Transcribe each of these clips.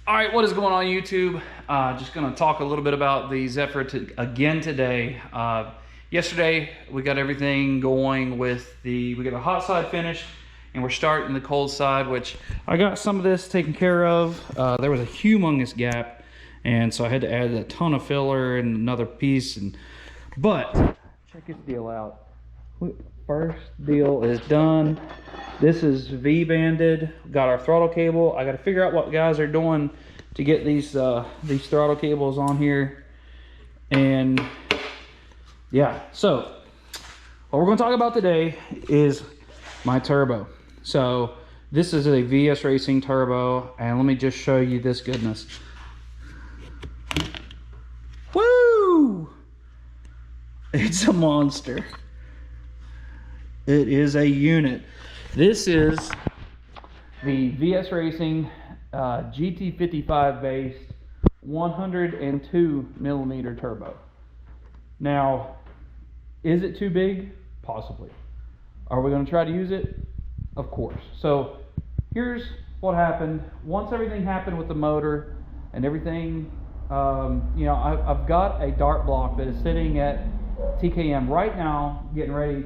All right, what is going on YouTube? Just gonna talk a little bit about the Zephyr again today. Yesterday we got everything going with we got the hot side finished and we're starting the cold side, which I got some of this taken care of. There was a humongous gap, and so I had to add a ton of filler and another piece. But check this deal out. First deal is done. This is V-banded. Got our throttle cable. I got to figure out what guys are doing to get these throttle cables on here. And yeah, so what we're going to talk about today is my turbo. So this is a VS Racing turbo, and let me just show you this goodness. Woo! It's a monster. It is a unit. This is the VS Racing GT55 based 102 millimeter turbo. Now, is it too big? Possibly. Are we going to try to use it? Of course. So here's what happened. Once everything happened with the motor and everything, you know, I've got a dart block that is sitting at TKM right now, getting ready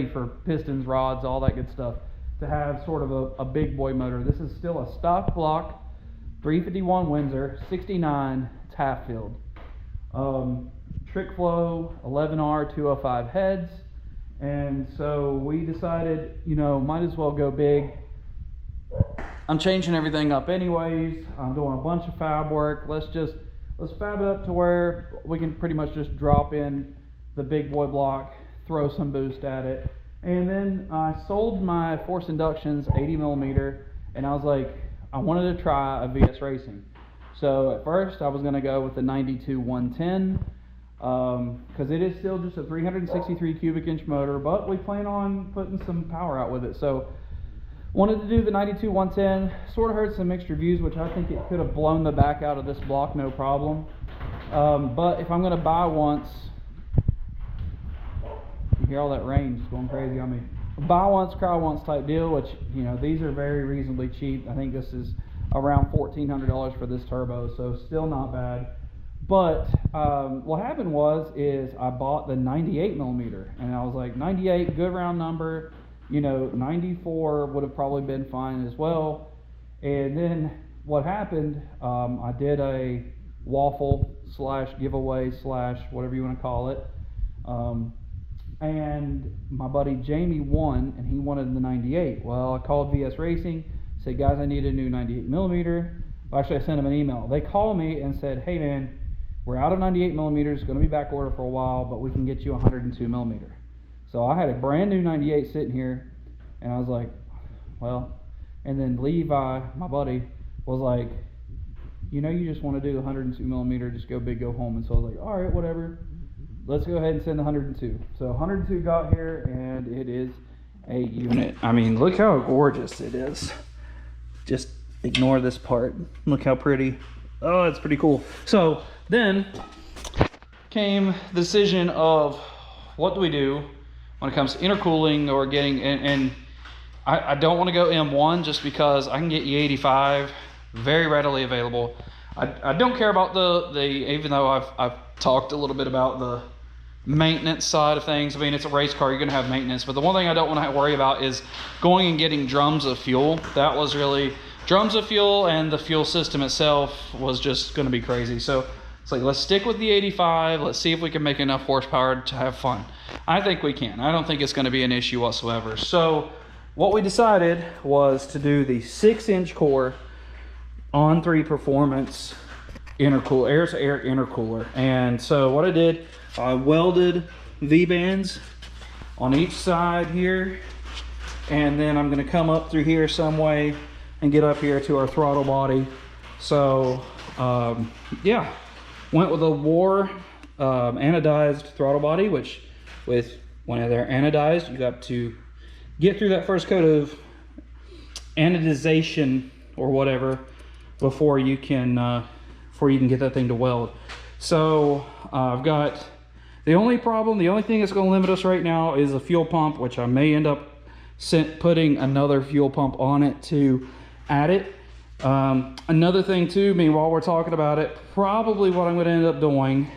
for pistons, rods, all that good stuff, to have sort of a big boy motor. This is still a stock block 351 Windsor 69. It's half filled, trick flow 11R 205 heads. And so we decided, you know, might as well go big. I'm changing everything up anyways. I'm doing a bunch of fab work. Let's fab it up to where we can pretty much just drop in the big boy block, throw some boost at it. And then I sold my force inductions 80 millimeter, and I was like, I wanted to try a VS Racing. So at first I was going to go with the 92 110, because it is still just a 363 cubic inch motor, but we plan on putting some power out with it. So wanted to do the 92 110. Sort of heard some mixed reviews, which I think it could have blown the back out of this block no problem. But if I'm going to buy once, you hear all that rain just going crazy on me. Buy once, cry once type deal, which, you know, these are very reasonably cheap. I think this is around $1,400 for this turbo, so still not bad. But what happened is I bought the 98 millimeter, and I was like, 98, good round number. You know, 94 would have probably been fine as well. And then what happened, I did a waffle / giveaway / whatever you want to call it. And my buddy Jamie won, and he wanted the 98. Well, I called VS Racing, said, guys, I need a new 98 millimeter. Well, actually, I sent them an email. They called me and said, hey man, we're out of 98 millimeters, it's going to be back order for a while, but we can get you 102 millimeter. So I had a brand new 98 sitting here, and I was like, well, and then Levi, my buddy, was like, you know, you just want to do 102 millimeter, just go big, go home. And so I was like, all right, whatever. Let's go ahead and send the 102. So 102 got here, and it is a unit. I mean, look how gorgeous it is. Just ignore this part. Look how pretty. Oh, it's pretty cool. So then came the decision of what do we do when it comes to intercooling or getting, and I don't want to go M1 just because I can get E85 very readily available. I don't care about even though I've talked a little bit about the maintenance side of things. I mean, it's a race car, you're going to have maintenance, but the one thing I don't want to worry about is going and getting drums of fuel. That was really drums of fuel, and the fuel system itself was just going to be crazy. So it's like, let's stick with the 85. Let's see if we can make enough horsepower to have fun. I think we can. I don't think it's going to be an issue whatsoever. So what we decided was to do the 6-inch core On3 Performance intercooler, air-to-air intercooler. And so what I did, I welded V-bands on each side here, and then I'm going to come up through here some way and get up here to our throttle body. So yeah, went with a War anodized throttle body, which when they're anodized, you got to get through that first coat of anodization or whatever before you can get that thing to weld. So I've got the only thing that's going to limit us right now is a fuel pump, which I may end up putting another fuel pump on it to add it. Another thing too, while we're talking about it, probably what I'm going to end up doing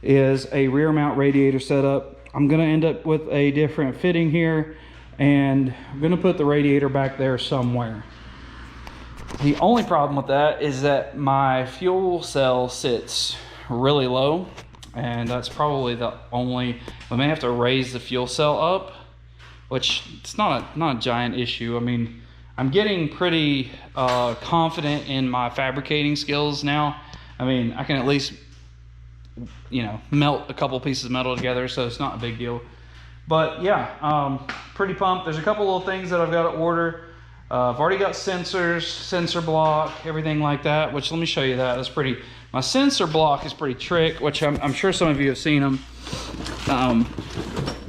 is a rear mount radiator setup. I'm going to end up with a different fitting here, and I'm going to put the radiator back there somewhere. The only problem with that is that my fuel cell sits really low, and that's probably the only, I may have to raise the fuel cell up, which it's not a giant issue. I mean, I'm getting pretty confident in my fabricating skills now. I mean, I can at least, you know, melt a couple pieces of metal together, so it's not a big deal. But yeah, pretty pumped. There's a couple little things that I've got to order. I've already got sensors, sensor block, everything like that, which let me show you that. That's pretty, my sensor block is pretty trick, which I'm sure some of you have seen them.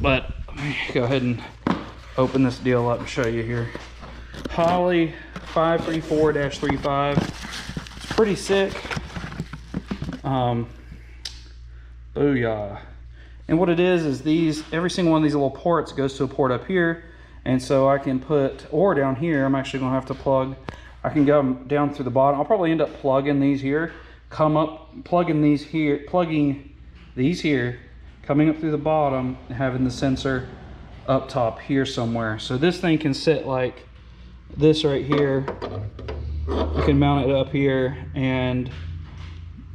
But let me go ahead and open this deal up and show you here. Holley 534-35. It's pretty sick. Booyah. And what it is these, every single one of these little ports goes to a port up here. And so I can put, or down here, I'm actually gonna have to plug, I can go down through the bottom. I'll probably end up plugging these here, come up, plugging these here, coming up through the bottom, and having the sensor up top here somewhere. So this thing can sit like this right here. You can mount it up here and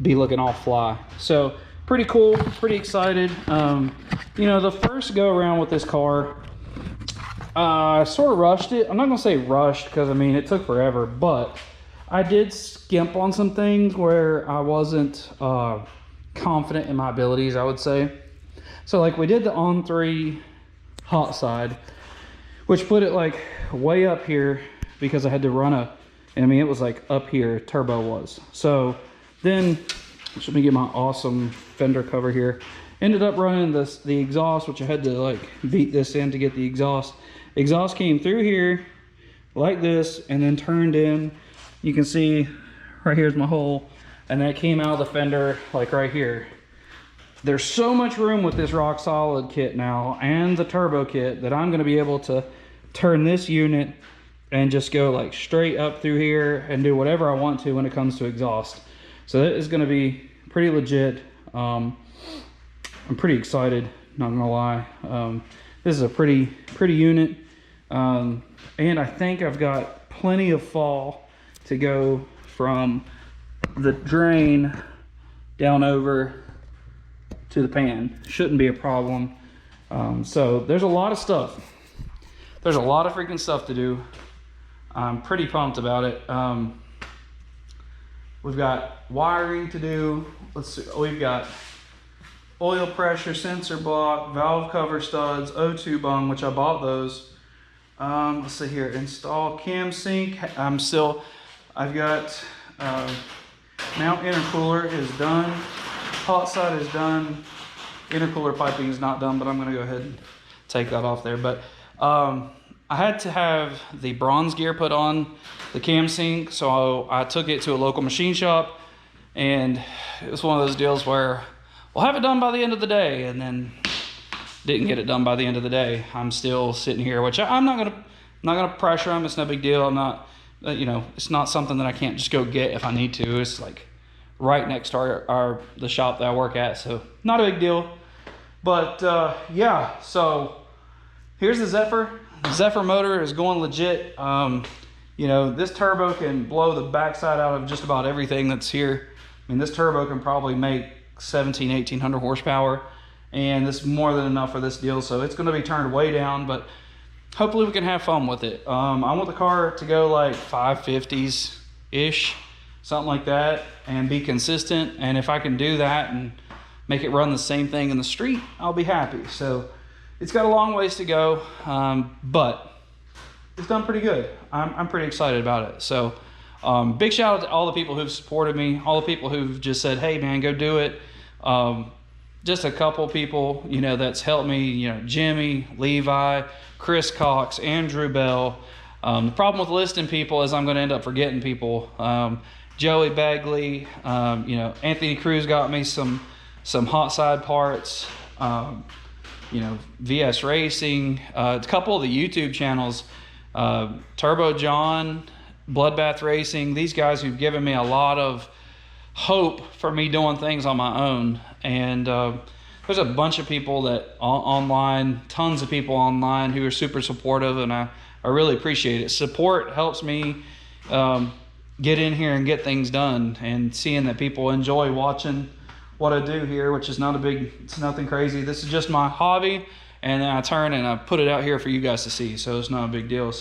be looking all fly. So pretty cool, pretty excited. You know, the first go around with this car, I sort of rushed it. I'm not gonna say rushed because I mean it took forever, but I did skimp on some things where I wasn't confident in my abilities, I would say. So like we did the On3 hot side, which put it like way up here because I had to run I mean it was like up here, turbo was. So then, let me get my awesome fender cover here. Ended up running the exhaust, which I had to like beat this in to get the exhaust. Exhaust came through here like this and then turned in. You can see right here's my hole, and that came out of the fender like right here. There's so much room with this rock solid kit now and the turbo kit that I'm going to be able to turn this unit and just go like straight up through here and do whatever I want to when it comes to exhaust. So that is going to be pretty legit. I'm pretty excited, not gonna lie. This is a pretty unit, and I think I've got plenty of fall to go from the drain down over to the pan. Shouldn't be a problem. So there's a lot of stuff. There's a lot of freaking stuff to do. I'm pretty pumped about it. We've got wiring to do. Let's see, we've got oil pressure sensor block, valve cover studs, O2 bung, which I bought those. Let's see here, install cam sync. I've got mount intercooler is done, hot side is done, intercooler piping is not done, but I'm gonna go ahead and take that off there. But I had to have the bronze gear put on the cam sync, so I took it to a local machine shop, and it was one of those deals where we'll have it done by the end of the day, and then didn't get it done by the end of the day. I'm still sitting here, which I'm not gonna pressure them. It's no big deal. I'm not, you know, it's not something that I can't just go get if I need to. It's like right next to the shop that I work at, so not a big deal. But yeah, so here's the Zephyr. The Zephyr motor is going legit. You know, this turbo can blow the backside out of just about everything that's here. I mean, this turbo can probably make 1,800 horsepower, and this is more than enough for this deal, so it's going to be turned way down, but hopefully we can have fun with it. I want the car to go like 550s ish, something like that, and be consistent. And if I can do that and make it run the same thing in the street, I'll be happy. So it's got a long ways to go, but it's done pretty good. I'm pretty excited about it. So big shout out to all the people who've supported me, all the people who've just said, hey man, go do it. Just a couple people, you know, that's helped me, you know, Jimmy, Levi, Chris Cox, Andrew Bell. The problem with listing people is I'm going to end up forgetting people. Joey Bagley, you know, Anthony Cruz got me some hot side parts. You know, VS Racing, a couple of the YouTube channels, Turbo John, Bloodbath Racing, these guys who've given me a lot of hope for me doing things on my own. And there's a bunch of people that online, tons of people online who are super supportive, and I really appreciate it. Support helps me get in here and get things done, and seeing that people enjoy watching what I do here, which is it's nothing crazy. This is just my hobby, and then I turn and I put it out here for you guys to see, so it's not a big deal.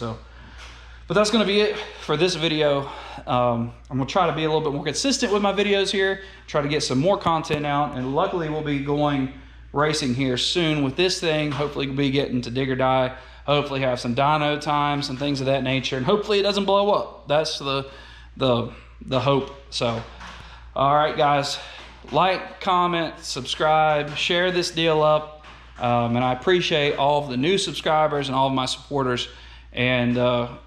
But that's going to be it for this video. I'm going to try to be a little bit more consistent with my videos here, try to get some more content out, and luckily we'll be going racing here soon with this thing. Hopefully we'll be getting to dig or die, hopefully have some dyno times and things of that nature, and hopefully it doesn't blow up. That's the hope. So, all right, guys, like, comment, subscribe, share this deal up, and I appreciate all of the new subscribers and all of my supporters. And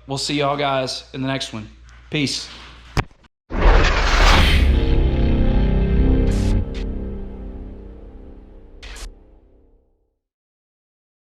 we'll see y'all guys in the next one. Peace.